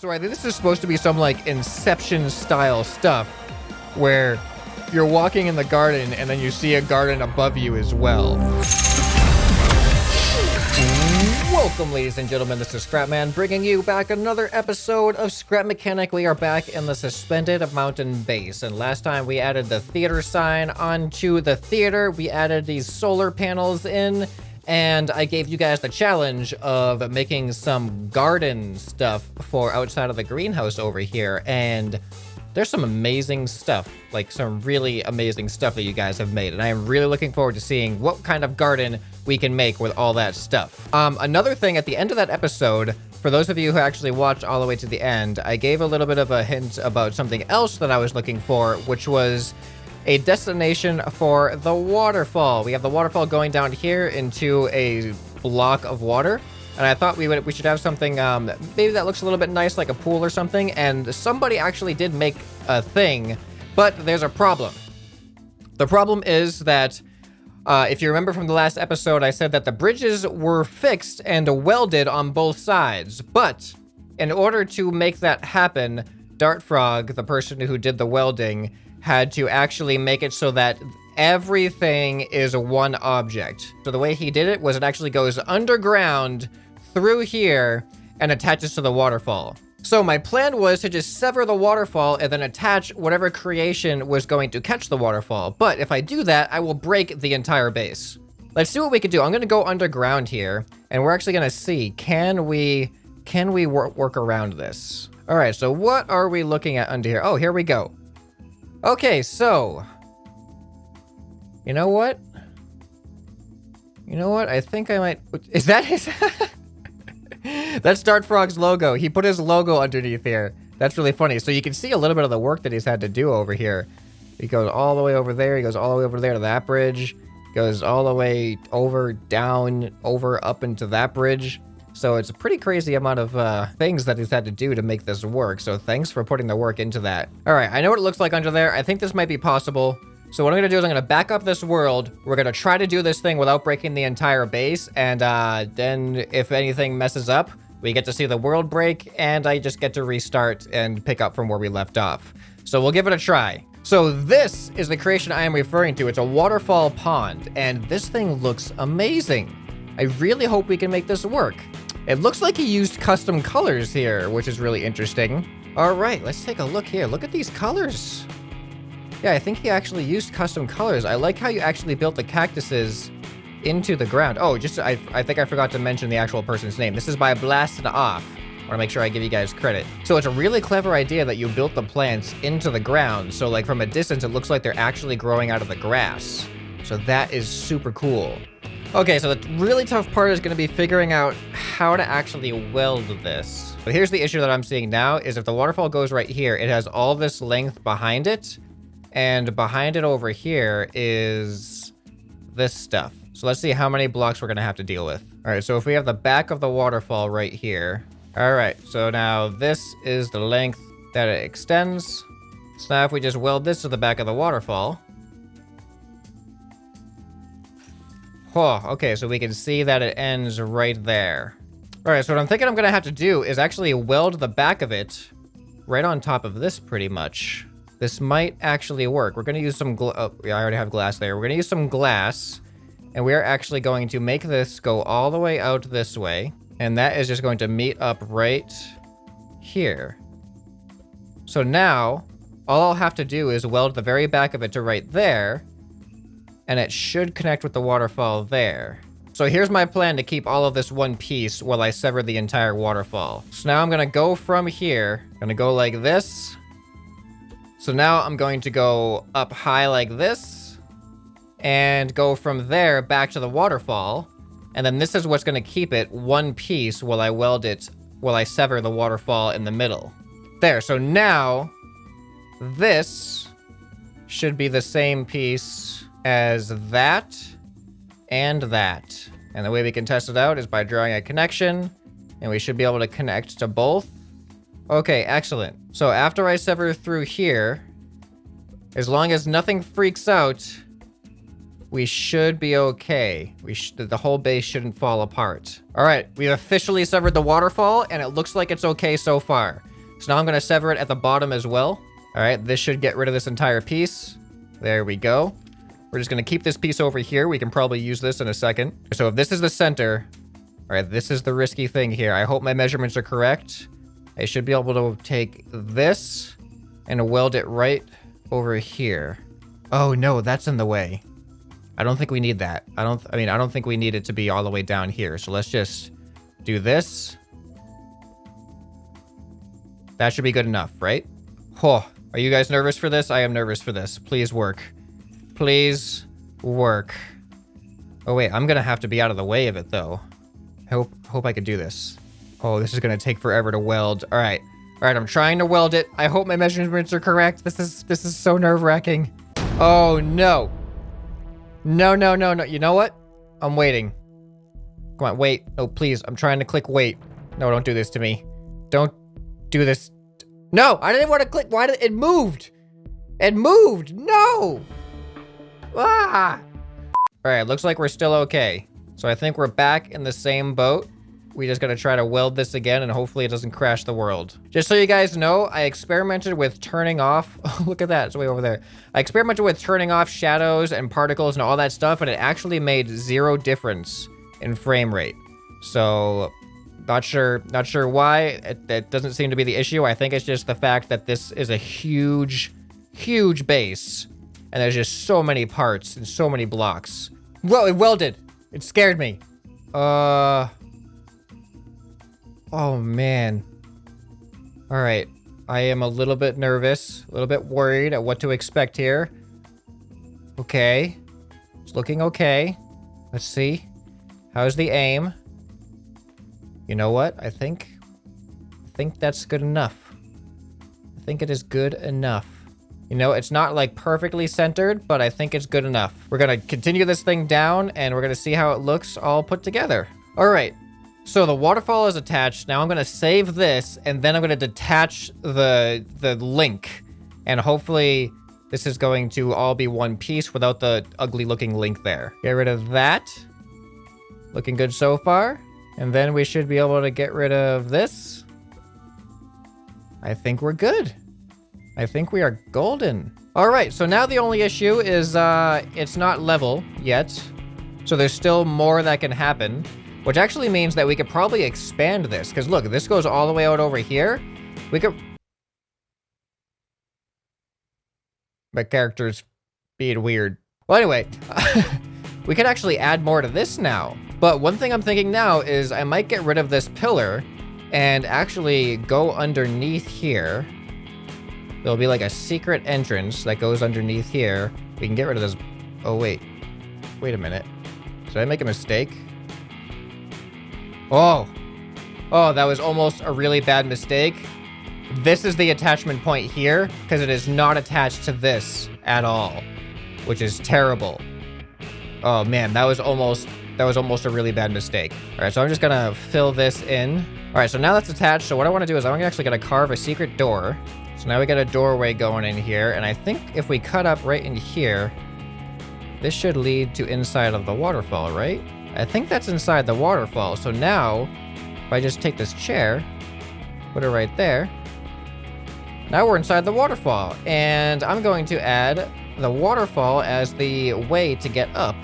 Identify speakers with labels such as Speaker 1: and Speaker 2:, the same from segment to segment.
Speaker 1: So I think this is supposed to be some like Inception style stuff where you're walking in the garden and then you see a garden above you as well. Welcome, ladies and gentlemen, this is ScrapMan bringing you back another episode of Scrap Mechanic. We are back in the suspended mountain base, and last time we added the theater sign onto the theater. We added these solar panels in, and I gave you guys the challenge of making some garden stuff for outside of the greenhouse over here, and there's some amazing stuff, like some really amazing stuff that you guys have made, and I am really looking forward to seeing what kind of garden we can make with all that stuff. Another thing at the end of that episode, for those of you who actually watched all the way to the end, I gave a little bit of a hint about something else that I was looking for, which was a destination for the waterfall. We have the waterfall going down here into a block of water. And I thought we should have something maybe that looks a little bit nice, like a pool or something. And somebody actually did make a thing, but there's a problem. The problem is that if you remember from the last episode, I said that the bridges were fixed and welded on both sides. But in order to make that happen, Dart Frog, the person who did the welding, had to actually make it so that everything is one object. So the way he did it was it actually goes underground through here and attaches to the waterfall. So my plan was to just sever the waterfall and then attach whatever creation was going to catch the waterfall. But if I do that, I will break the entire base. Let's see what we can do. I'm going to go underground here, and we're actually going to see, can we work around this? All right, so what are we looking at under here? Oh, here we go. Okay, so you know what? I think I might... Is that his... That's Dart Frog's logo. He put his logo underneath here. That's really funny. So you can see a little bit of the work that he's had to do over here. He goes all the way over there. He goes all the way over there to that bridge. Goes all the way over, down, over, up into that bridge. So it's a pretty crazy amount of things that he's had to do to make this work. So thanks for putting the work into that. All right, I know what it looks like under there. I think this might be possible. So what I'm going to do is I'm going to back up this world. We're going to try to do this thing without breaking the entire base. And then if anything messes up, we get to see the world break. And I just get to restart and pick up from where we left off. So we'll give it a try. So this is the creation I am referring to. It's a waterfall pond. And this thing looks amazing. I really hope we can make this work. It looks like he used custom colors here, which is really interesting. All right, let's take a look here. Look at these colors. Yeah, I think he actually used custom colors. I like how you actually built the cactuses into the ground. Oh, I think I forgot to mention the actual person's name. This is by Blasted Off. I want to make sure I give you guys credit. So it's a really clever idea that you built the plants into the ground. So like from a distance, it looks like they're actually growing out of the grass. So that is super cool. Okay, so the really tough part is going to be figuring out how to actually weld this. But here's the issue that I'm seeing now is if the waterfall goes right here, it has all this length behind it. And behind it over here is this stuff. So let's see how many blocks we're going to have to deal with. All right, so if we have the back of the waterfall right here. All right, so now this is the length that it extends. So now if we just weld this to the back of the waterfall. Oh, okay, so we can see that it ends right there. All right, so what I'm thinking I'm going to have to do is actually weld the back of it right on top of this pretty much. This might actually work. We're going to use some I already have glass there. We're going to use some glass, and we're actually going to make this go all the way out this way, and that is just going to meet up right here. So now, all I'll have to do is weld the very back of it to right there, and it should connect with the waterfall there. So here's my plan to keep all of this one piece while I sever the entire waterfall. So now I'm going to go from here. I'm going to go like this. So now I'm going to go up high like this and go from there back to the waterfall. And then this is what's going to keep it one piece while I sever the waterfall in the middle. There, so now this should be the same piece as that and that. And the way we can test it out is by drawing a connection, and we should be able to connect to both. Okay, excellent. So after I sever through here, as long as nothing freaks out, we should be okay. The whole base shouldn't fall apart. All right, we've officially severed the waterfall, and it looks like it's okay so far. So now I'm gonna sever it at the bottom as well. All right, this should get rid of this entire piece. There we go. We're just gonna keep this piece over here. We can probably use this in a second. So if this is the center, all right, this is the risky thing here. I hope my measurements are correct. I should be able to take this and weld it right over here. Oh no, that's in the way. I don't think we need that. I don't think we need it to be all the way down here. So let's just do this. That should be good enough, right? Oh, are you guys nervous for this? I am nervous for this. Please work. Please work. Oh wait, I'm gonna have to be out of the way of it though. Hope I could do this. Oh, this is gonna take forever to weld. All right, I'm trying to weld it. I hope my measurements are correct. This is so nerve-wracking. Oh no. No. You know what? I'm waiting. Come on, wait. No, please. I'm trying to click wait. No, don't do this to me. Don't do this. No, I didn't want to click. Why did it moved? It moved. No. Ah. All right, looks like we're still okay. So I think we're back in the same boat. We just gotta try to weld this again and hopefully it doesn't crash the world. Just so you guys know, I experimented with turning off, oh, look at that, it's way over there. I experimented with turning off shadows and particles and all that stuff, and it actually made 0 difference in frame rate. So, not sure why. It doesn't seem to be the issue. I think it's just the fact that this is a huge base, and there's just so many parts and so many blocks. Whoa, it welded! It scared me. Oh man. All right, I am a little bit nervous, a little bit worried at what to expect here. Okay, it's looking okay. Let's see. How's the aim? You know what? I think that's good enough. I think it is good enough. You know, it's not like perfectly centered, but I think it's good enough. We're gonna continue this thing down and we're gonna see how it looks all put together. All right. So the waterfall is attached. Now I'm gonna save this and then I'm gonna detach the link. And hopefully this is going to all be one piece without the ugly looking link there. Get rid of that. Looking good so far. And then we should be able to get rid of this. I think we're good. I think we are golden. All right, so now the only issue is it's not level yet. So there's still more that can happen. Which actually means that we could probably expand this. Because look, this goes all the way out over here. We could... My character's being weird. Well, anyway, we could actually add more to this now. But one thing I'm thinking now is I might get rid of this pillar and actually go underneath here. There'll be like a secret entrance that goes underneath here. We can get rid of this... Oh, wait. Wait a minute. Did I make a mistake? Oh, that was almost a really bad mistake. This is the attachment point here because it is not attached to this at all, which is terrible. Oh man, that was almost a really bad mistake. All right, so I'm just gonna fill this in. All right, so now that's attached. So what I want to do is I'm actually gonna carve a secret door. So now we got a doorway going in here, and I think if we cut up right in here, this should lead to inside of the waterfall, right? I think that's inside the waterfall. So now, if I just take this chair, put it right there, now we're inside the waterfall. And I'm going to add the waterfall as the way to get up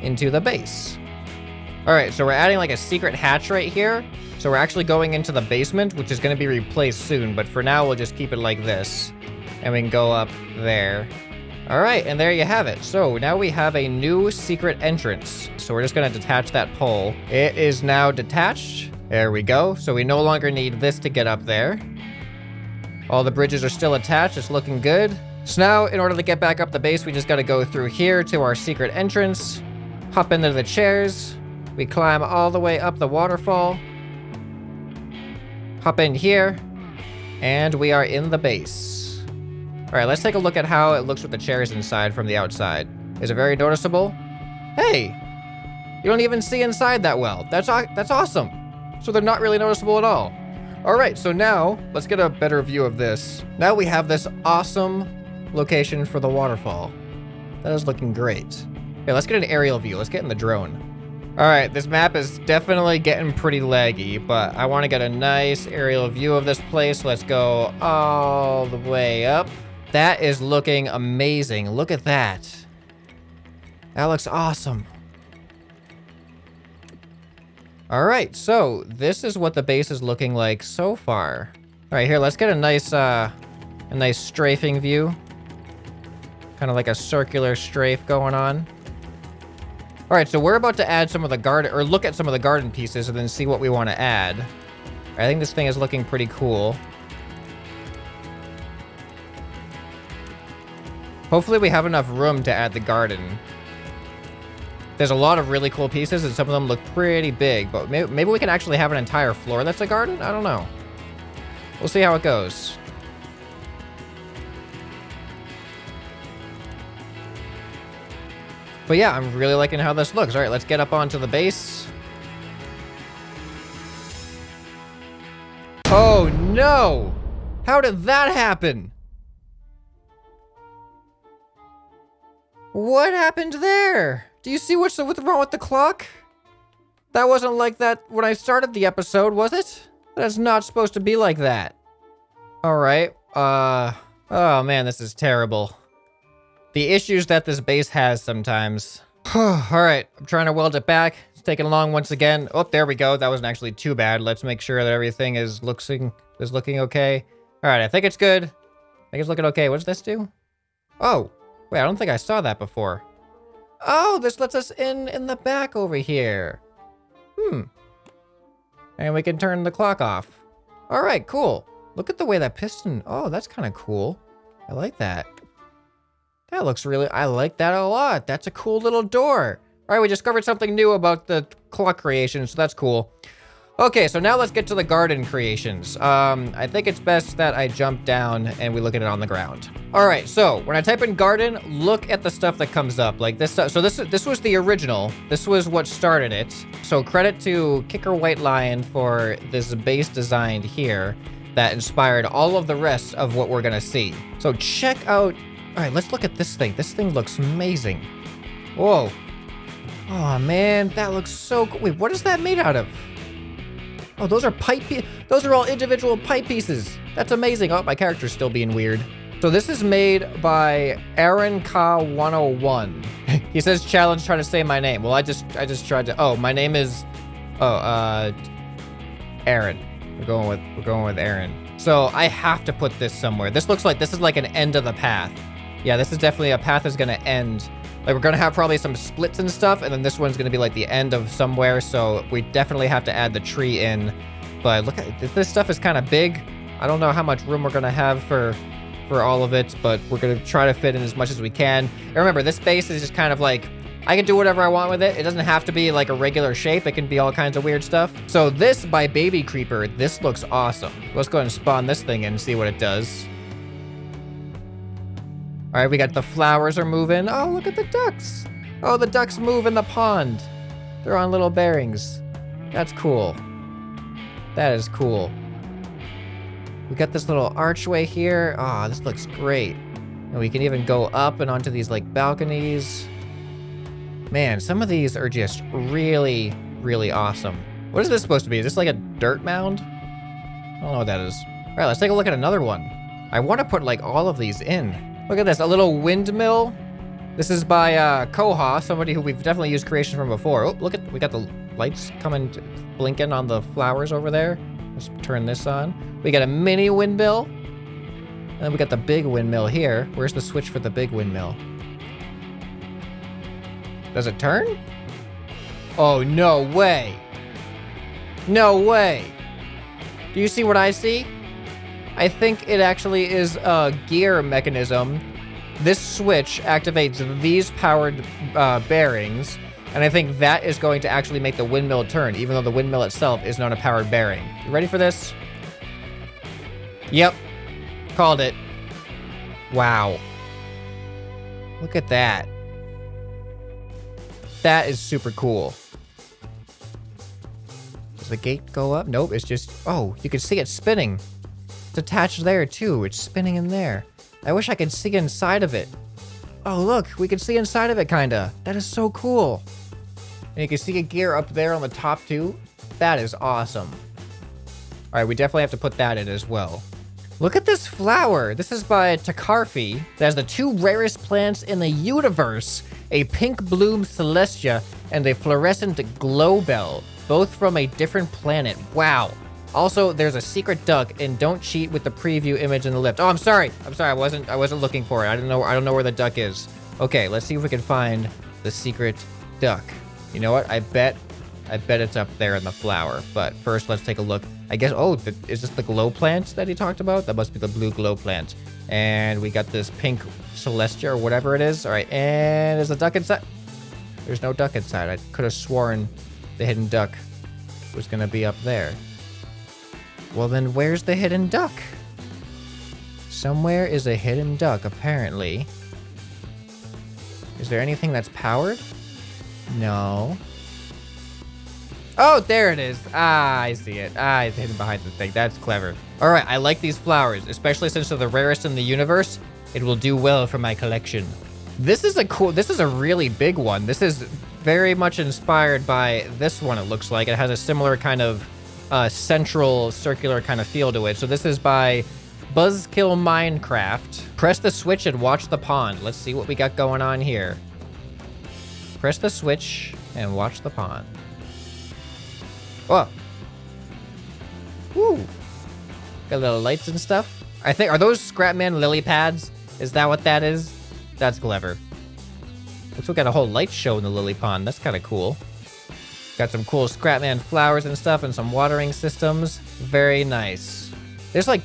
Speaker 1: into the base. All right, so we're adding like a secret hatch right here. So we're actually going into the basement, which is going to be replaced soon. But for now, we'll just keep it like this. And we can go up there. All right, and there you have it. So now we have a new secret entrance. So we're just gonna detach that pole. It is now detached. There we go. So we no longer need this to get up there. All the bridges are still attached. It's looking good. So now, in order to get back up the base, we just gotta go through here to our secret entrance, hop into the chairs. We climb all the way up the waterfall, hop in here, and we are in the base. All right, let's take a look at how it looks with the chairs inside from the outside. Is it very noticeable? Hey, you don't even see inside that well. That's awesome. So they're not really noticeable at all. All right, so now let's get a better view of this. Now we have this awesome location for the waterfall. That is looking great. Okay, let's get an aerial view. Let's get in the drone. All right, this map is definitely getting pretty laggy, but I want to get a nice aerial view of this place. Let's go all the way up. That is looking amazing. Look at that. That looks awesome. All right, so this is what the base is looking like so far. All right, here, let's get a nice strafing view. Kind of like a circular strafe going on. All right, so we're about to add some of the garden, or look at some of the garden pieces and then see what we want to add. I think this thing is looking pretty cool. Hopefully we have enough room to add the garden. There's a lot of really cool pieces and some of them look pretty big, but maybe we can actually have an entire floor that's a garden? I don't know. We'll see how it goes. But yeah, I'm really liking how this looks. All right, let's get up onto the base. Oh no! How did that happen? What happened there? Do you see what's wrong with the clock? That wasn't like that when I started the episode, was it? That's not supposed to be like that. All right. Oh man, this is terrible. The issues that this base has sometimes. All right, I'm trying to weld it back. It's taking long once again. Oh, there we go. That wasn't actually too bad. Let's make sure that everything is looking okay. All right, I think it's good. I think it's looking okay. What does this do? Oh, wait, I don't think I saw that before. Oh, this lets us in the back over here. And we can turn the clock off. All right, cool. Look at the way that piston. Oh, that's kind of cool. I like that. That looks really, I like that a lot. That's a cool little door. All right, we discovered something new about the clock creation, so that's cool. Okay, so now let's get to the garden creations. I think it's best that I jump down and we look at it on the ground. All right, so when I type in garden, look at the stuff that comes up. Like this stuff. So this was the original. This was what started it. So credit to Kicker White Lion for this base design here that inspired all of the rest of what we're gonna see. So check out, all right, let's look at this thing. This thing looks amazing. Whoa. Oh man, that looks so cool. Wait, what is that made out of? Oh, those are those are all individual pipe pieces. That's amazing. Oh, my character's still being weird. So this is made by Aaron K101. He says challenge, try to say my name. Well, I just tried to, oh, my name is, Aaron. We're going with Aaron. So I have to put this somewhere. This looks like, this is like an end of the path. Yeah, this is definitely a path is gonna end. Like we're gonna have probably some splits and stuff, and then this one's gonna be like the end of somewhere, so we definitely have to add the tree in. But look at this stuff is kind of big. I don't know how much room we're gonna have for all of it, but we're gonna try to fit in as much as we can. And remember, this base is just kind of like, I can do whatever I want with it. It doesn't have to be like a regular shape. It can be all kinds of weird stuff. So this by Baby Creeper, this looks awesome. Let's go ahead and spawn this thing in and see what it does. All right, we got the flowers are moving. Oh, look at the ducks. Oh, the ducks move in the pond. They're on little bearings. That's cool. That is cool. We got this little archway here. Oh, this looks great. And we can even go up and onto these like balconies. Man, some of these are just really, really awesome. What is this supposed to be? Is this like a dirt mound? I don't know what that is. All right, let's take a look at another one. I want to put like all of these in. Look at this, a little windmill. This is by Koha, somebody who we've definitely used creation from before. Oh, look at, we got the lights coming, blinking on the flowers over there. Let's turn this on. We got a mini windmill. And then we got the big windmill here. Where's the switch for the big windmill? Does it turn? Oh, no way. No way. Do you see what I see? I think it actually is a gear mechanism. This switch activates these powered bearings, and I think that is going to actually make the windmill turn, even though the windmill itself is not a powered bearing. You ready for this? Yep. Called it. Wow. Look at that. That is super cool. Does the gate go up? Nope, it's just, oh, you can see it spinning. It's attached there too. It's spinning in there. I wish I could see inside of it. Oh, look, we can see inside of it kinda. That is so cool. And you can see a gear up there on the top too. That is awesome. All right, we definitely have to put that in as well. Look at this flower. This is by Takarfi. It has the 2 rarest plants in the universe, a pink bloom celestia and a fluorescent glowbell, both from a different planet. Wow. Also, there's a secret duck, and don't cheat with the preview image in the lift. Oh, I'm sorry. I wasn't looking for it. I don't know where the duck is. Okay, let's see if we can find the secret duck. You know what? I bet it's up there in the flower. But first, let's take a look. I guess, is this the glow plant that he talked about? That must be the blue glow plant. And we got this pink celestia or whatever it is. All right, and is the duck inside? There's no duck inside. I could have sworn the hidden duck was gonna be up there. Well, then where's the hidden duck? Somewhere is a hidden duck, apparently. Is there anything that's powered? No. Oh, there it is. Ah, I see it. Ah, it's hidden behind the thing. That's clever. All right, I like these flowers, especially since they're the rarest in the universe. It will do well for my collection. This is a really big one. This is very much inspired by this one, it looks like. It has a similar kind of central circular kind of feel to it. So this is by Buzzkill Minecraft. Press the switch and watch the pond. Let's see what we got going on here. Press the switch and watch the pond. Whoa. Woo. Got little lights and stuff. I think, are those ScrapMan lily pads? Is that what that is? That's clever. Looks like we got a whole light show in the lily pond. That's kind of cool. Got some cool ScrapMan flowers and stuff and some watering systems. Very nice. There's like,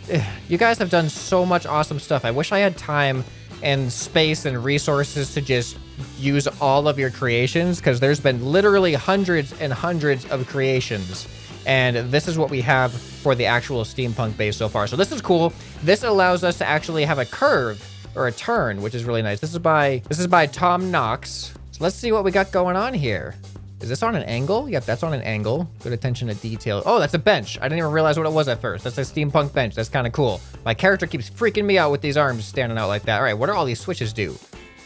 Speaker 1: you guys have done so much awesome stuff. I wish I had time and space and resources to just use all of your creations, because there's been literally hundreds and hundreds of creations. And this is what we have for the actual steampunk base so far. So this is cool. This allows us to actually have a curve or a turn, which is really nice. This is by Tom Knox. So let's see what we got going on here. Is this on an angle? Yep, that's on an angle. Good attention to detail. Oh, that's a bench. I didn't even realize what it was at first. That's a steampunk bench. That's kind of cool. My character keeps freaking me out with these arms standing out like that. All right, what do all these switches do?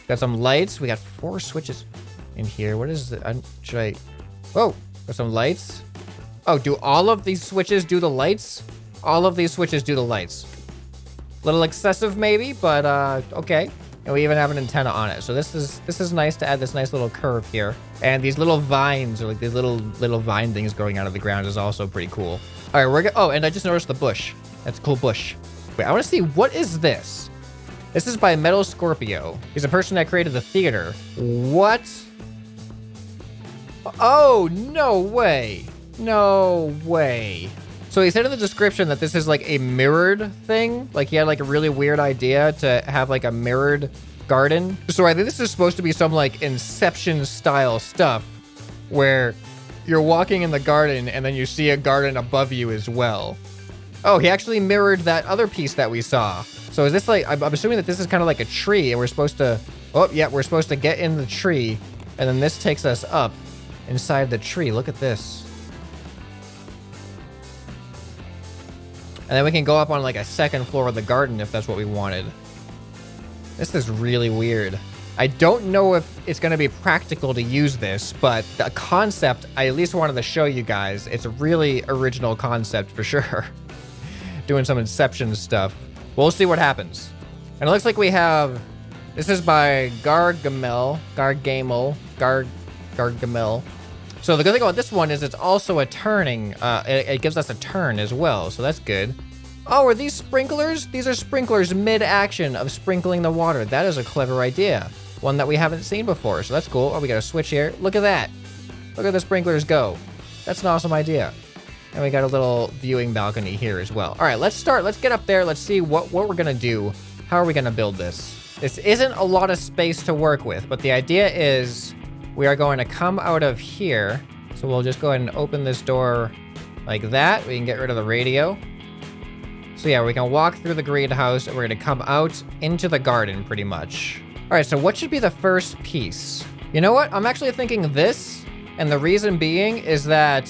Speaker 1: Got some lights. We got 4 switches in here. What is it? Whoa, got some lights. Oh, do all of these switches do the lights? All of these switches do the lights. A little excessive maybe, but okay. And we even have an antenna on it. So this is nice to add this nice little curve here. And these little vines, or like these little vine things growing out of the ground, is also pretty cool. All right, oh, and I just noticed the bush. That's a cool bush. Wait, I want to see, what is this? This is by Metal Scorpio. He's a person that created the theater. What? Oh, no way. No way. So he said in the description that this is like a mirrored thing. Like he had like a really weird idea to have like a mirrored garden. So I think this is supposed to be some like Inception style stuff where you're walking in the garden and then you see a garden above you as well. Oh, he actually mirrored that other piece that we saw. So is this like, I'm assuming that this is kind of like a tree and we're supposed to, oh yeah, we're supposed to get in the tree and then this takes us up inside the tree. Look at this. And then we can go up on like a second floor of the garden if that's what we wanted. This is really weird. I don't know if it's going to be practical to use this, but the concept, I at least wanted to show you guys. It's a really original concept for sure. Doing some Inception stuff. We'll see what happens. And it looks like we have, this is by Gargamel. So the good thing about this one is it's also a turning, it gives us a turn as well, so that's good. Oh, are these sprinklers? These are sprinklers mid-action of sprinkling the water. That is a clever idea. One that we haven't seen before, so that's cool. Oh, we got a switch here. Look at that. Look at the sprinklers go. That's an awesome idea. And we got a little viewing balcony here as well. All right, let's start. Let's get up there. Let's see what we're gonna do. How are we gonna build this? This isn't a lot of space to work with, but the idea is we are going to come out of here. So we'll just go ahead and open this door like that. We can get rid of the radio. So yeah, we can walk through the greenhouse and we're gonna come out into the garden pretty much. All right, so what should be the first piece? You know what? I'm actually thinking this, and the reason being is that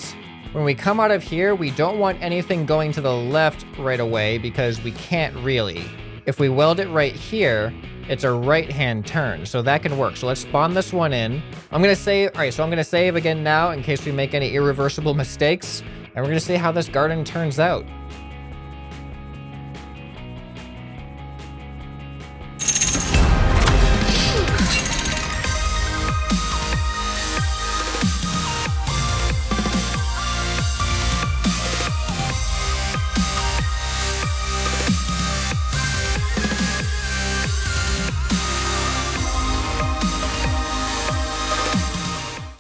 Speaker 1: when we come out of here, we don't want anything going to the left right away because we can't really. if we weld it right here, it's a right-hand turn, so that can work. So let's spawn this one in. I'm gonna save, all right, so I'm gonna save again now in case we make any irreversible mistakes, and we're gonna see how this garden turns out.